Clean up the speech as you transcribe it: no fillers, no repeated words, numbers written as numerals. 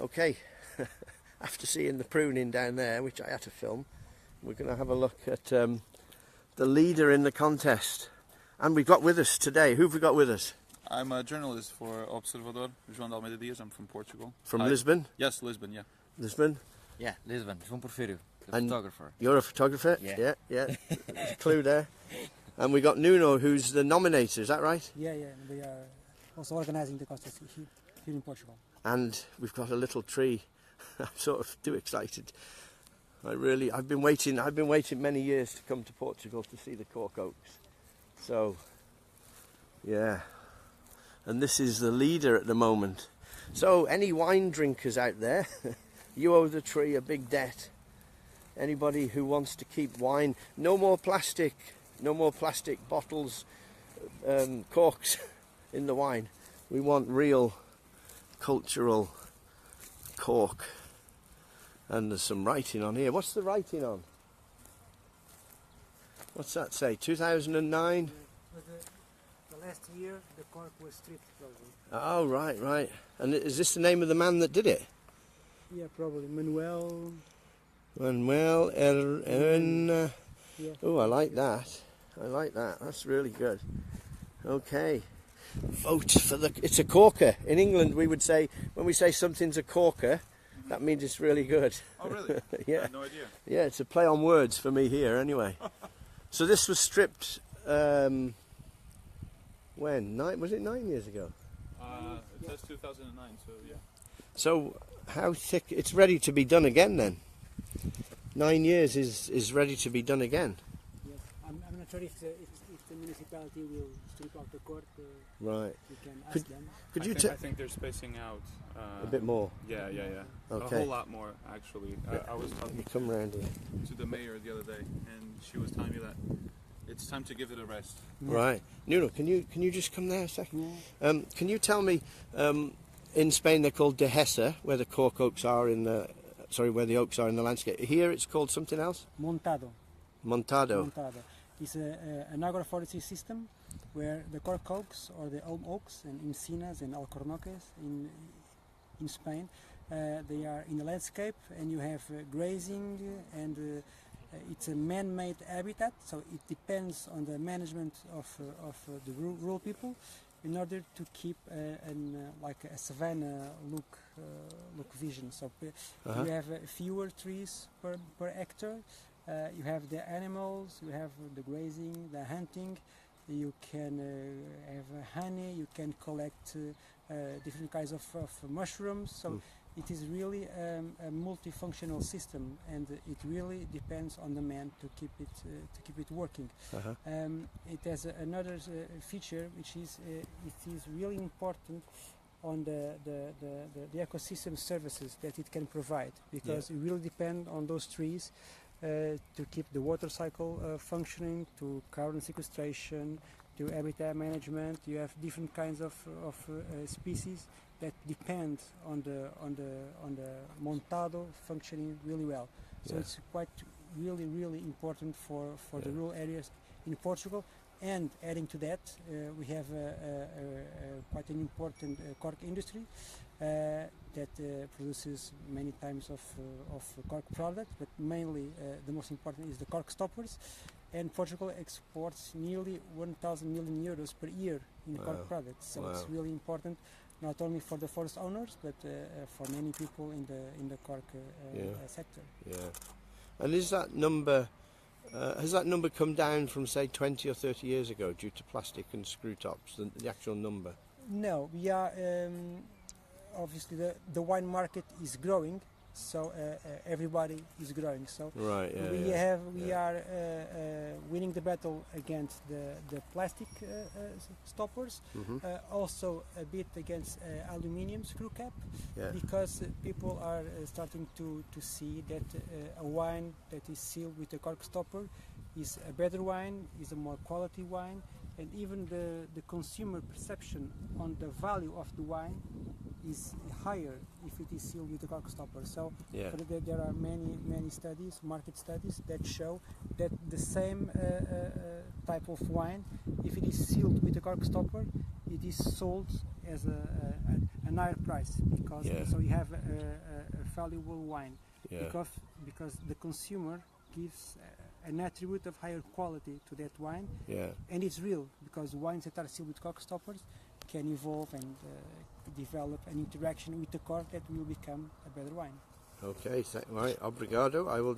Okay, after seeing the pruning down there, which I had to film, we're going to have a look at the leader in the contest. And we've got with us today, who have we got with us? I'm a journalist for Observador, João de Almeida Dias. I'm from Portugal. From Lisbon? Yes, Lisbon, yeah. Lisbon? Yeah, Lisbon, João Porfírio, the And photographer. You're a photographer? Yeah. There's a clue there. And we got Nuno, who's the nominator, is that right? Yeah, we are also organizing the contest here in Portugal. And we've got a little tree. I'm sort of too excited. I've been waiting many years to come to Portugal to see the cork oaks. So, yeah. And this is the leader at the moment. So, any wine drinkers out there, you owe the tree a big debt. Anybody who wants to keep wine, no more plastic bottles, corks in the wine. We want real cultural cork. And there's some writing on here. What's the writing on? What's that say? 2009? The last year the cork was stripped, probably. Oh, right. And is this the name of the man that did it? Yeah, probably. Manuel. Yeah. Oh, I like that. That's really good. Okay. Vote for it's a corker. In England we would say, when we say something's a corker, that means it's really good. Oh, really? Yeah. I had no idea. Yeah, it's a play on words for me here anyway. So this was stripped, when? Was it 9 years ago? It says 2009, so yeah. So how thick? It's ready to be done again then? 9 years is ready to be done again? Yes. I'm not sure if the municipality will strip off the cork. Right. We can ask them. I think they're spacing out a bit more? Yeah. Okay. A whole lot more, actually. I was talking come round here. to the mayor the other day, and she was telling me that it's time to give it a rest. Right. Nuno, can you just come there a second? Yeah. Can you tell me, in Spain they're called dehesa, where the cork oaks are where the oaks are in the landscape. Here it's called something else? Montado. It's an agroforestry system where the cork oaks or the elm oaks and encinas and alcornoques in Spain, they are in the landscape, and you have grazing, and it's a man-made habitat, so it depends on the management of the rural people in order to keep like a savanna look vision. So you have fewer trees per hectare. You have the animals, you have the grazing, the hunting. You can have honey. You can collect different kinds of mushrooms. So it is really a multifunctional system, and it really depends on the man to keep it working. It has another feature, which is it is really important on the ecosystem services that it can provide, because it really depends on those trees to keep the water cycle functioning, to carbon sequestration, to habitat management. You have different kinds of species that depend on the montado functioning really well. So it's quite really important for the rural areas in Portugal. And adding to that, we have quite an important cork industry that produces many types of cork products, but mainly the most important is the cork stoppers. And Portugal exports nearly 1,000 million euros per year in cork products. So it's really important, not only for the forest owners, but for many people in the cork sector. Yeah. And is that number? Has that number come down from, say, 20 or 30 years ago due to plastic and screw tops, the actual number? No, we are obviously the wine market is growing, so everybody is growing. So we are winning the battle against the plastic stoppers, also a bit against aluminium screw cap, because people are starting to see that a wine that is sealed with a cork stopper is a better wine, is a more quality wine, and even the consumer perception on the value of the wine is higher if it is sealed with a cork stopper. So there are many studies, market studies, that show that the same type of wine, if it is sealed with a cork stopper, it is sold as an higher price, because Yeah. so you have a valuable wine, Yeah. because the consumer gives an attribute of higher quality to that wine, Yeah. and it's real, because wines that are sealed with cork stoppers can evolve and develop an interaction with the cork that will become a better wine. Okay, right, obrigado. I will